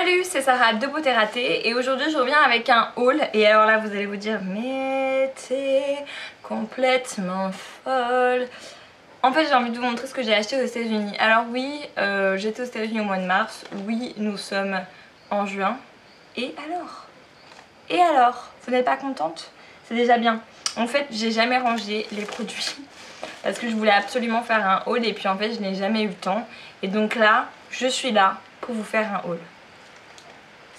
Salut, c'est Sarah de Beauté Ratée et aujourd'hui je reviens avec un haul. Et alors là vous allez vous dire mais t'es complètement folle. En fait j'ai envie de vous montrer ce que j'ai acheté aux États-Unis. Alors oui, j'étais aux États-Unis au mois de mars. Oui, nous sommes en juin. Et alors? Et alors? Vous n'êtes pas contente? C'est déjà bien. En fait j'ai jamais rangé les produits parce que je voulais absolument faire un haul et puis en fait je n'ai jamais eu le temps. Et donc là, je suis là pour vous faire un haul.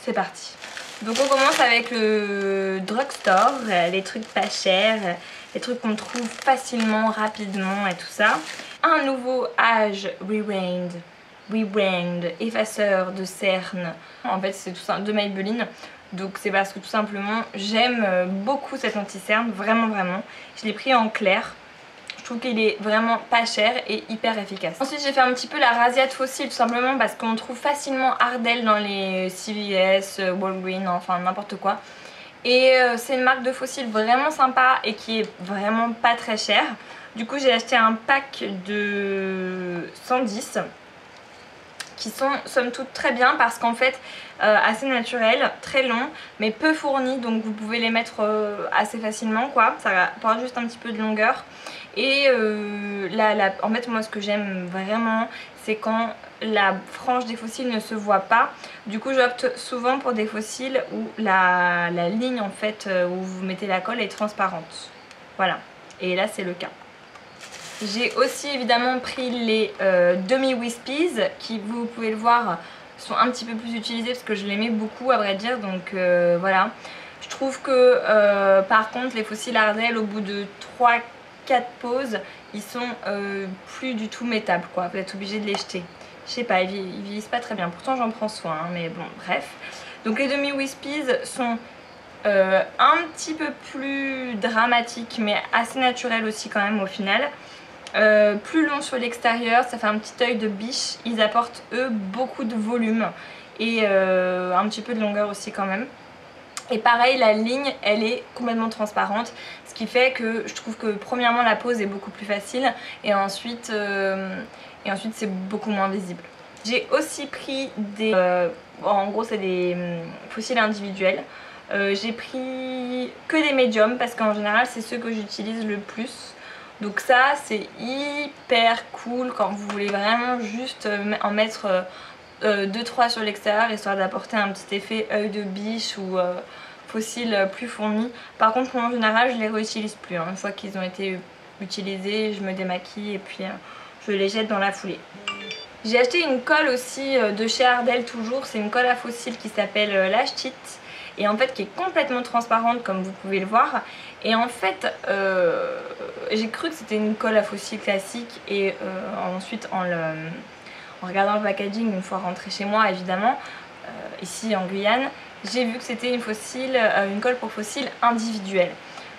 C'est parti. Donc on commence avec le drugstore, les trucs pas chers, les trucs qu'on trouve facilement, rapidement et tout ça. Un nouveau Age Rewind effaceur de cerne. En fait c'est tout ça de Maybelline. Donc c'est parce que tout simplement j'aime beaucoup cet anti-cerne, vraiment. Je l'ai pris en clair. Je trouve qu'il est vraiment pas cher et hyper efficace. Ensuite j'ai fait un petit peu la Rasiate Fossil tout simplement parce qu'on trouve facilement Ardell dans les CVS, Walgreens, enfin n'importe quoi. Et c'est une marque de fossiles vraiment sympa et qui est vraiment pas très chère. Du coup j'ai acheté un pack de 110 qui sont somme toute très bien parce qu'en fait assez naturels, très longs mais peu fournis, donc vous pouvez les mettre assez facilement quoi. Ça apporte juste un petit peu de longueur. Et en fait moi ce que j'aime vraiment c'est quand la frange des fossiles ne se voit pas. Du coup j'opte souvent pour des fossiles où la ligne en fait où vous mettez la colle est transparente. Voilà, et là c'est le cas. J'ai aussi évidemment pris les demi-wispies qui, vous pouvez le voir, sont un petit peu plus utilisés parce que je l'aimais beaucoup à vrai dire, donc voilà. Je trouve que par contre les fossiles Ardell au bout de 3-4 pauses ils sont plus du tout mettables quoi, vous êtes obligé de les jeter. Je sais pas, ils vieillissent pas très bien, pourtant j'en prends soin hein, mais bon bref. Donc les demi-wispies sont un petit peu plus dramatiques mais assez naturels aussi quand même au final. Plus long sur l'extérieur, ça fait un petit œil de biche. Ils apportent eux beaucoup de volume et un petit peu de longueur aussi quand même. Et pareil, la ligne elle est complètement transparente, ce qui fait que je trouve que premièrement la pose est beaucoup plus facile et ensuite c'est beaucoup moins visible. J'ai aussi pris des en gros c'est des fossiles individuels. J'ai pris que des médiums parce qu'en général c'est ceux que j'utilise le plus. Donc ça c'est hyper cool quand vous voulez vraiment juste en mettre 2-3 sur l'extérieur histoire d'apporter un petit effet œil de biche ou fossile plus fourni. Par contre en général je les réutilise plus hein. Une fois qu'ils ont été utilisés je me démaquille et puis je les jette dans la foulée. J'ai acheté une colle aussi de chez Ardell toujours, c'est une colle à fossiles qui s'appelle Lash Tit et en fait qui est complètement transparente comme vous pouvez le voir. Et en fait j'ai cru que c'était une colle à fossiles classique et ensuite en regardant le packaging une fois rentrée chez moi évidemment ici en Guyane, j'ai vu que c'était une colle pour fossiles individuelle.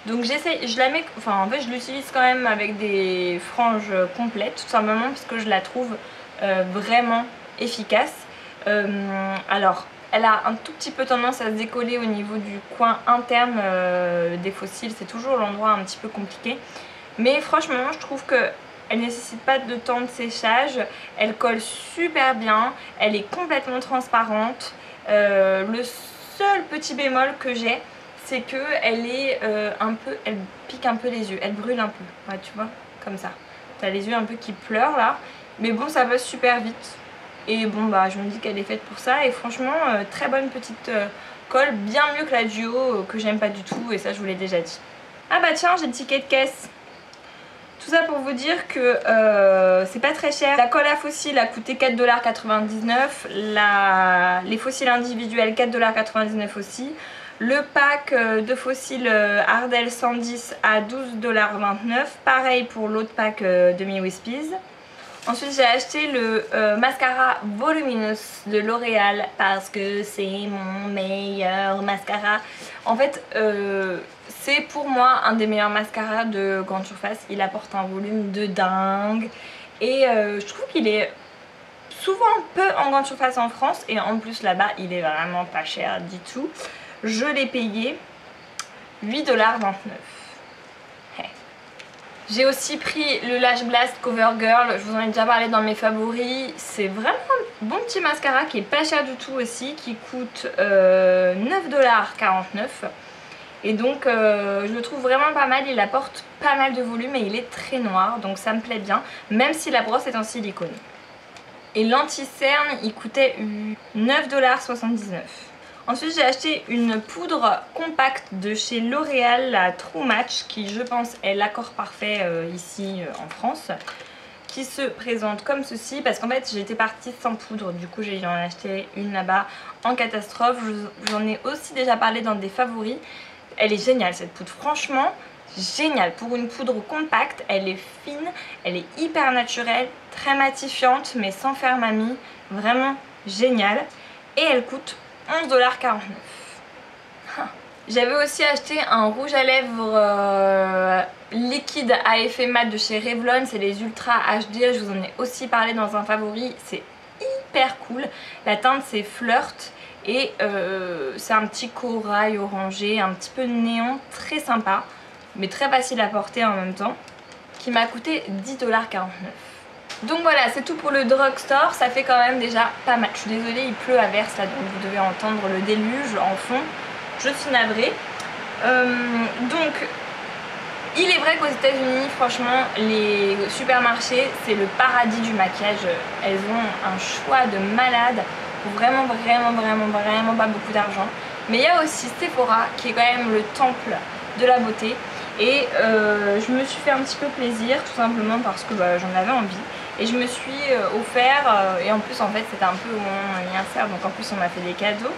Donc j'essaye, je la mets, enfin en fait je l'utilise quand même avec des franges complètes tout simplement parce que je la trouve vraiment efficace. Alors elle a un tout petit peu tendance à se décoller au niveau du coin interne des fossiles, c'est toujours l'endroit un petit peu compliqué. Mais franchement je trouve que elle ne nécessite pas de temps de séchage, elle colle super bien, elle est complètement transparente. Le seul petit bémol que j'ai c'est que elle est elle pique un peu les yeux, elle brûle un peu, ouais, tu vois, comme ça. T'as les yeux un peu qui pleurent là, mais bon ça va super vite. Et bon bah je me dis qu'elle est faite pour ça et franchement très bonne petite colle, bien mieux que la duo que j'aime pas du tout et ça je vous l'ai déjà dit. Ah bah tiens j'ai le ticket de caisse. Tout ça pour vous dire que c'est pas très cher. La colle à fossiles a coûté 4,99 $, les fossiles individuels 4,99 $ aussi. Le pack de fossiles Ardell 110 à 12,29 $. Pareil pour l'autre pack demi-wispies. Ensuite j'ai acheté le mascara Voluminous de L'Oréal parce que c'est mon meilleur mascara. En fait c'est pour moi un des meilleurs mascaras de grande surface. Il apporte un volume de dingue et je trouve qu'il est souvent peu en grande surface en France et en plus là-bas il est vraiment pas cher du tout. Je l'ai payé 8,29 $. J'ai aussi pris le Lash Blast CoverGirl, je vous en ai déjà parlé dans mes favoris. C'est vraiment un bon petit mascara qui est pas cher du tout aussi, qui coûte 9,49 $. Et donc je le trouve vraiment pas mal, il apporte pas mal de volume et il est très noir, donc ça me plaît bien, même si la brosse est en silicone. Et l'anti-cerne, il coûtait 9,79 $. Ensuite j'ai acheté une poudre compacte de chez L'Oréal, la True Match, qui je pense est l'accord parfait ici en France, qui se présente comme ceci, parce qu'en fait j'étais partie sans poudre, du coup j'ai en acheté une là-bas en catastrophe. J'en ai aussi déjà parlé dans des favoris. Elle est géniale cette poudre, franchement géniale. Pour une poudre compacte, elle est fine, elle est hyper naturelle, très matifiante mais sans faire mamie, vraiment géniale. Et elle coûte 11,49 $. J'avais aussi acheté un rouge à lèvres liquide à effet mat de chez Revlon, c'est les Ultra HD, je vous en ai aussi parlé dans un favori, c'est hyper cool. La teinte c'est Flirt et c'est un petit corail orangé, un petit peu néon, très sympa, mais très facile à porter en même temps, qui m'a coûté 10,49 $. Donc voilà, c'est tout pour le drugstore, ça fait quand même déjà pas mal. Je suis désolée, il pleut à verse là, donc vous devez entendre le déluge en fond. Je suis navrée. Donc, il est vrai qu'aux États-Unis, franchement, les supermarchés, c'est le paradis du maquillage. Elles ont un choix de malade pour vraiment pas beaucoup d'argent. Mais il y a aussi Sephora qui est quand même le temple de la beauté. Et je me suis fait un petit peu plaisir, tout simplement parce que j'en avais envie. Et je me suis offert, et en plus en fait c'était un peu mon anniversaire, donc en plus on m'a fait des cadeaux,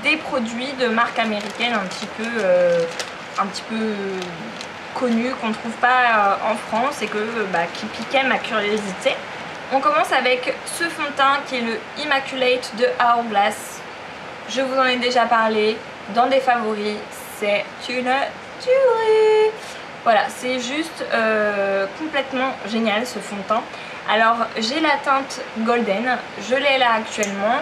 des produits de marque américaine un petit peu connus, qu'on ne trouve pas en France et qui piquaient ma curiosité. On commence avec ce fond de teint qui est le Immaculate de Hourglass. Je vous en ai déjà parlé dans des favoris, c'est une tuerie. Voilà, c'est juste complètement génial ce fond de teint. Alors j'ai la teinte Golden, je l'ai là actuellement.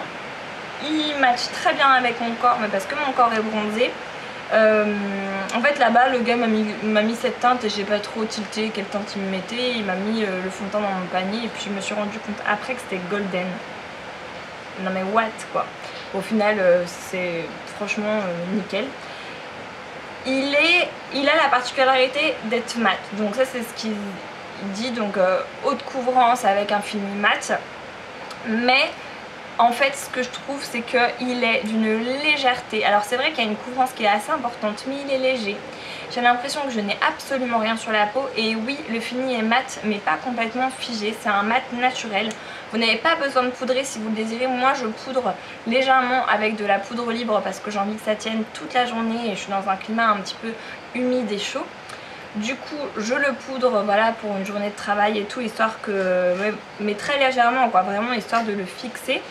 Il match très bien avec mon corps, mais parce que mon corps est bronzé. En fait là-bas le gars m'a mis cette teinte et j'ai pas trop tilté quelle teinte il me mettait. Il m'a mis le fond de teint dans mon panier et puis je me suis rendu compte après que c'était Golden. Non mais what quoi. Au final c'est franchement nickel. Il a la particularité d'être mat, donc ça c'est ce qu'il dit, donc haute couvrance avec un fini mat, mais en fait ce que je trouve c'est qu'il est d'une légèreté. Alors c'est vrai qu'il y a une couvrance qui est assez importante, mais il est léger. J'ai l'impression que je n'ai absolument rien sur la peau, et oui le fini est mat mais pas complètement figé, c'est un mat naturel. Vous n'avez pas besoin de poudrer si vous le désirez. Moi je poudre légèrement avec de la poudre libre parce que j'ai envie que ça tienne toute la journée et je suis dans un climat un petit peu humide et chaud. Du coup je le poudre voilà, pour une journée de travail et tout, histoire que... mais très légèrement quoi, vraiment histoire de le fixer.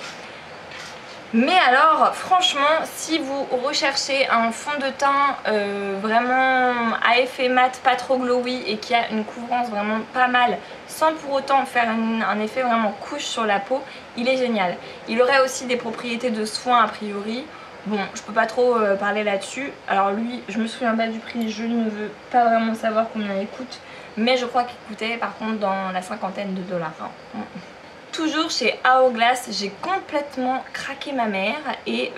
Mais alors franchement si vous recherchez un fond de teint vraiment à effet mat, pas trop glowy et qui a une couvrance vraiment pas mal sans pour autant faire un effet vraiment couche sur la peau, il est génial. Il aurait aussi des propriétés de soin a priori. Bon, je peux pas trop parler là-dessus. Alors lui, je me souviens pas du prix, je ne veux pas vraiment savoir combien il coûte, mais je crois qu'il coûtait par contre dans la cinquantaine de dollars. Hein. Toujours chez Hourglass, j'ai complètement craqué ma mère et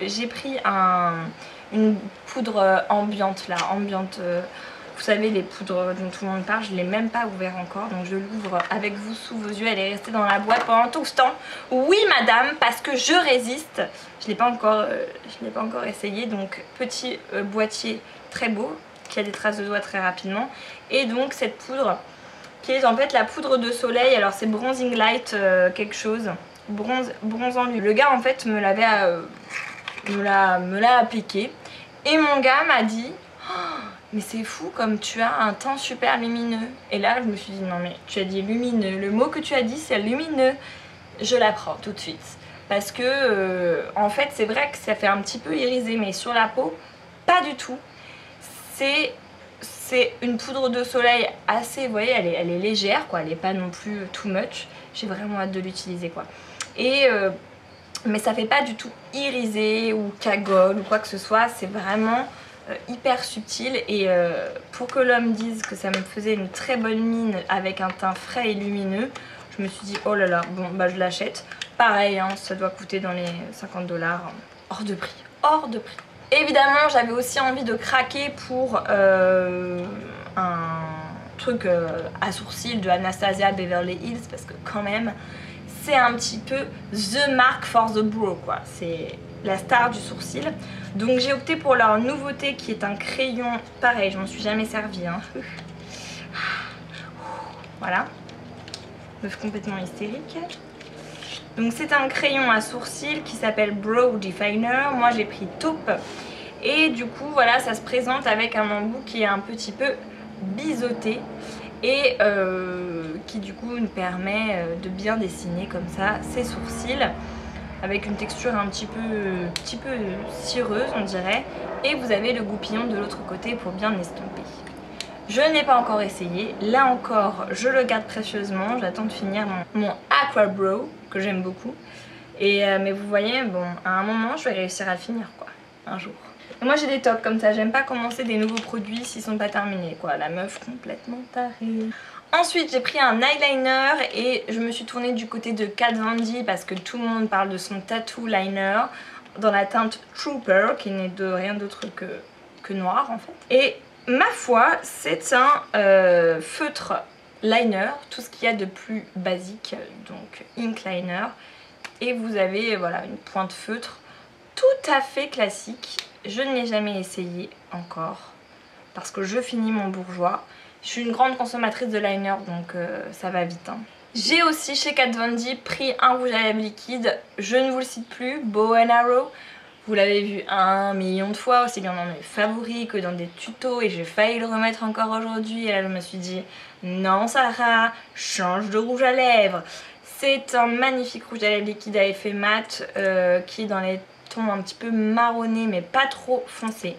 j'ai pris une poudre ambiante là, vous savez les poudres dont tout le monde parle, je ne l'ai même pas ouvert encore, donc je l'ouvre avec vous sous vos yeux. Elle est restée dans la boîte pendant tout ce temps. Oui madame, parce que je résiste. Je ne l'ai pas encore essayé, donc petit boîtier très beau qui a des traces de doigts très rapidement. Et donc cette poudre qui est en fait la poudre de soleil, alors c'est Bronzing Light quelque chose, bronzant lui. Le gars en fait me l'a appliqué et mon gars m'a dit oh, mais c'est fou comme tu as un teint super lumineux. Et là je me suis dit non mais tu as dit lumineux, le mot que tu as dit c'est lumineux. Je la prends tout de suite parce que en fait c'est vrai que ça fait un petit peu irisé, mais sur la peau pas du tout. C'est une poudre de soleil assez, vous voyez, elle est légère quoi, elle est pas non plus too much. J'ai vraiment hâte de l'utiliser quoi. Et mais ça fait pas du tout irisé ou cagole ou quoi que ce soit, c'est vraiment hyper subtil et pour que l'homme dise que ça me faisait une très bonne mine avec un teint frais et lumineux, je me suis dit oh là là, bon bah je l'achète. Pareil, hein, ça doit coûter dans les 50 $, hors de prix, hors de prix. Évidemment j'avais aussi envie de craquer pour un truc à sourcils de Anastasia Beverly Hills parce que quand même c'est un petit peu the mark for the brow quoi, c'est la star du sourcil. Donc j'ai opté pour leur nouveauté qui est un crayon, pareil je m'en suis jamais servi hein. Voilà, meuf complètement hystérique. Donc c'est un crayon à sourcils qui s'appelle Brow Definer, moi j'ai pris taupe. Et du coup voilà, ça se présente avec un embout qui est un petit peu biseauté et qui du coup nous permet de bien dessiner comme ça ses sourcils avec une texture un petit peu cireuse on dirait, et vous avez le goupillon de l'autre côté pour bien estomper. Je n'ai pas encore essayé, là encore je le garde précieusement, j'attends de finir mon Aqua Brow que j'aime beaucoup et mais vous voyez, bon à un moment je vais réussir à le finir quoi, un jour. Et moi j'ai des tops comme ça, j'aime pas commencer des nouveaux produits s'ils sont pas terminés quoi, la meuf complètement tarée. Ensuite j'ai pris un eyeliner et je me suis tournée du côté de Kat Von D parce que tout le monde parle de son tattoo liner dans la teinte Trooper qui n'est de rien d'autre que noir en fait. Et ma foi c'est un feutre liner, tout ce qu'il y a de plus basique, donc ink liner. Et vous avez voilà une pointe feutre tout à fait classique. Je ne l'ai jamais essayé encore parce que je finis mon bourgeois. Je suis une grande consommatrice de liner donc ça va vite hein. J'ai aussi chez Kat Von D pris un rouge à lèvres liquide, je ne vous le cite plus, Bow and Arrow. Vous l'avez vu 1 million de fois, aussi bien dans mes favoris que dans des tutos et j'ai failli le remettre encore aujourd'hui et là je me suis dit non Sarah, change de rouge à lèvres. C'est un magnifique rouge à lèvres liquide à effet mat qui est dans les tons un petit peu marronnés mais pas trop foncés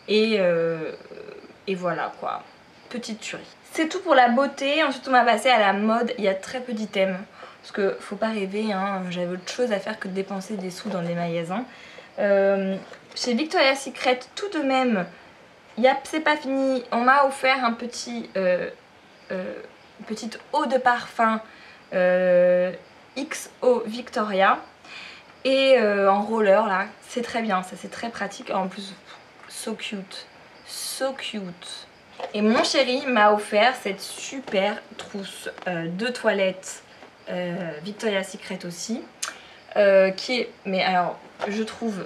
et voilà quoi, petite tuerie. C'est tout pour la beauté. Ensuite on va passer à la mode, il y a très peu d'items parce que faut pas rêver hein, j'avais autre chose à faire que de dépenser des sous dans des magasins. Chez Victoria's Secret tout de même, c'est pas fini, on m'a offert un petit petite eau de parfum XO Victoria et en roller là, c'est très bien, ça c'est très pratique en plus, so cute, so cute. Et mon chéri m'a offert cette super trousse de toilette Victoria's Secret aussi qui est, mais alors je trouve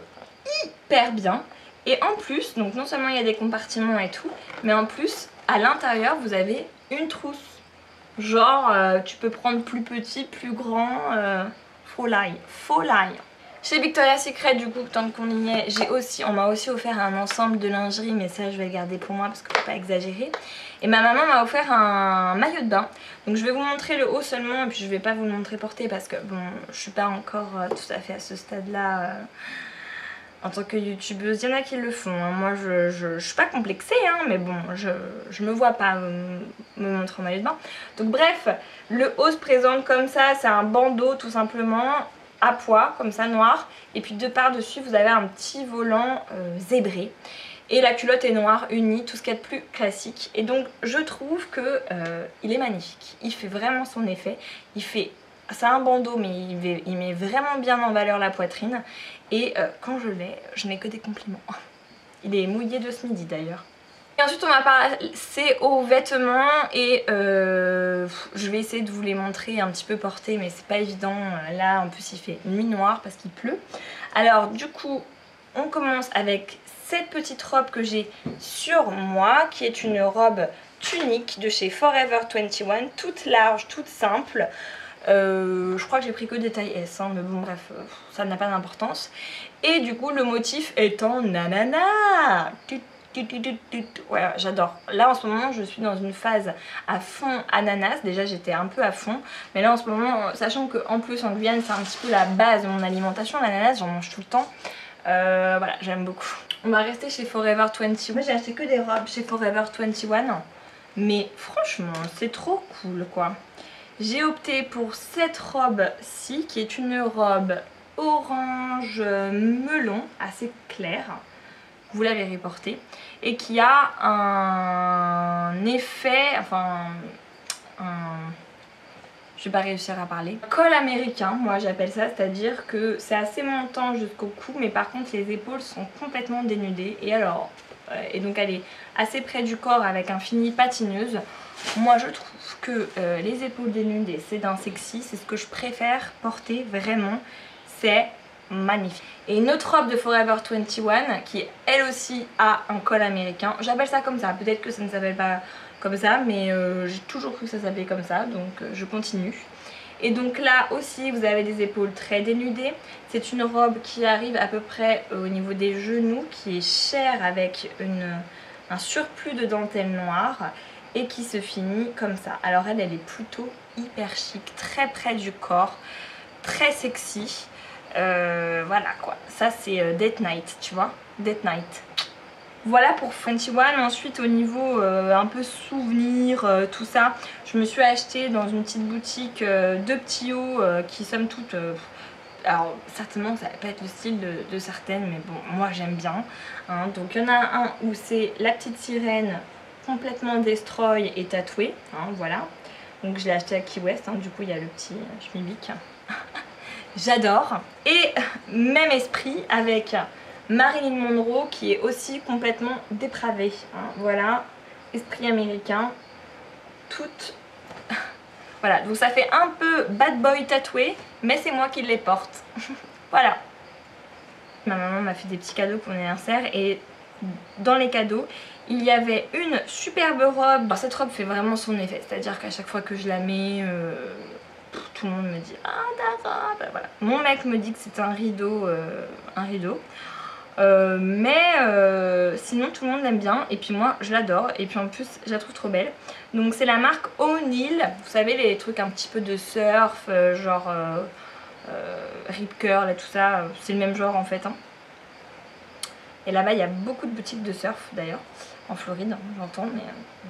hyper bien. Et en plus, donc non seulement il y a des compartiments et tout, mais en plus à l'intérieur vous avez une trousse. Genre tu peux prendre plus petit, plus grand, folie. Chez Victoria's Secret du coup, tant qu'on y est, on m'a aussi offert un ensemble de lingerie, mais ça je vais le garder pour moi parce qu'il ne faut pas exagérer. Et ma maman m'a offert un maillot de bain. Donc je vais vous montrer le haut seulement et puis je vais pas vous le montrer porté parce que bon, je suis pas encore tout à fait à ce stade là. En tant que youtubeuse, il y en a qui le font, hein. Moi je suis pas complexée hein, mais bon je me vois pas me montrer en maillot de bain. Donc bref, le haut se présente comme ça, c'est un bandeau tout simplement à pois comme ça noir, et puis de par dessus vous avez un petit volant zébré et la culotte est noire unie, tout ce qu'il y a de plus classique. Et donc je trouve que il est magnifique, il fait vraiment son effet, c'est un bandeau mais il met vraiment bien en valeur la poitrine et quand je l'ai, je n'ai que des compliments. Il est mouillé de ce midi d'ailleurs. Et ensuite on va passer aux vêtements et je vais essayer de vous les montrer un petit peu portés mais c'est pas évident. Là en plus il fait nuit noire parce qu'il pleut. Alors du coup on commence avec cette petite robe que j'ai sur moi qui est une robe tunique de chez Forever 21, toute large, toute simple. Je crois que j'ai pris que des tailles S hein, mais bon bref ça n'a pas d'importance. Et du coup le motif est en nanana. Ouais, j'adore. Là en ce moment je suis dans une phase à fond ananas. Déjà j'étais un peu à fond, mais là en ce moment, sachant qu'en plus en Guyane c'est un petit peu la base de mon alimentation, l'ananas j'en mange tout le temps. Voilà, j'aime beaucoup. On va rester chez Forever 21. Moi j'ai acheté que des robes chez Forever 21, mais franchement c'est trop cool quoi. J'ai opté pour cette robe-ci qui est une robe orange melon assez claire. vous la verrez porter, et qui a un effet, enfin je vais pas réussir à parler, col américain, moi j'appelle ça, c'est-à-dire que c'est assez montant jusqu'au cou, mais par contre les épaules sont complètement dénudées, et donc elle est assez près du corps avec un fini patineuse. Moi je trouve que les épaules dénudées c'est d'un sexy, c'est ce que je préfère porter vraiment, c'est magnifique. Et une autre robe de Forever 21 qui elle aussi a un col américain, j'appelle ça comme ça, peut-être que ça ne s'appelle pas comme ça, mais j'ai toujours cru que ça s'appelait comme ça, donc je continue. Et donc là aussi vous avez des épaules très dénudées, c'est une robe qui arrive à peu près au niveau des genoux, qui est chère avec un surplus de dentelle noire et qui se finit comme ça. Alors elle est plutôt hyper chic, très près du corps, très sexy. Voilà quoi, ça c'est Date Night, tu vois, Date Night. Voilà pour 21. Ensuite au niveau un peu souvenir, tout ça, je me suis acheté dans une petite boutique deux petits hauts qui somme toute... alors certainement ça va pas être le style de certaines, mais bon moi j'aime bien. Hein. Donc il y en a un où c'est la petite sirène complètement destroy et tatouée, hein, voilà. Donc je l'ai acheté à Key West, hein, du coup il y a le petit schmilblick. J'adore. Et même esprit avec Marilyn Monroe qui est aussi complètement dépravée. Hein. Voilà, esprit américain. Toute... voilà, donc ça fait un peu bad boy tatoué, mais c'est moi qui les porte. Voilà. Ma maman m'a fait des petits cadeaux pour mon anniversaire et dans les cadeaux, il y avait une superbe robe. Alors, cette robe fait vraiment son effet, c'est-à-dire qu'à chaque fois que je la mets... tout le monde me dit ah ta robe, voilà. Mon mec me dit que c'est un rideau, mais sinon tout le monde l'aime bien et puis moi je l'adore et puis en plus je la trouve trop belle. Donc c'est la marque O'Neill, vous savez les trucs un petit peu de surf, genre Rip Curl et tout ça, c'est le même genre en fait. Hein. Et là-bas il y a beaucoup de boutiques de surf d'ailleurs, en Floride, hein, j'entends, mais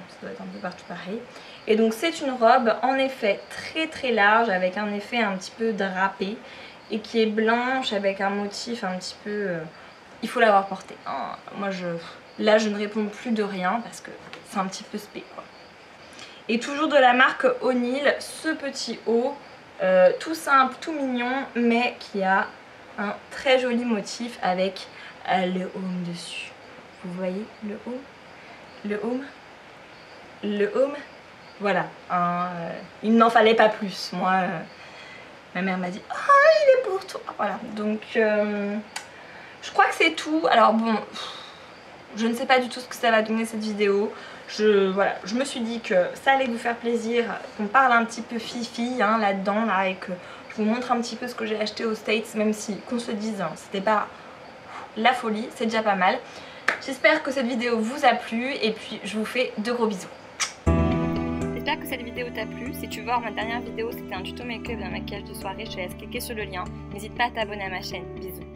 ça doit être un peu partout pareil. Et donc c'est une robe en effet très très large avec un effet un petit peu drapé et qui est blanche avec un motif un petit peu... il faut l'avoir portée. Hein. Moi là je ne réponds plus de rien parce que c'est un petit peu spé quoi. Et toujours de la marque O'Neill, ce petit haut, tout simple, tout mignon, mais qui a un très joli motif avec le home dessus. Vous voyez le home? Le home? Le home? Voilà, hein, il n'en fallait pas plus. Moi, ma mère m'a dit « Ah, il est pour toi !» Voilà, donc je crois que c'est tout. Alors bon, je ne sais pas du tout ce que ça va donner cette vidéo. Voilà, je me suis dit que ça allait vous faire plaisir, qu'on parle un petit peu fifi hein, là-dedans, là, et que je vous montre un petit peu ce que j'ai acheté aux States, même si, qu'on se dise, hein, c'était pas la folie, c'est déjà pas mal. J'espère que cette vidéo vous a plu, et puis je vous fais de gros bisous. J'espère que cette vidéo t'a plu. Si tu veux voir ma dernière vidéo, c'était un tuto make-up d'un maquillage de soirée, je te laisse cliquer sur le lien. N'hésite pas à t'abonner à ma chaîne. Bisous.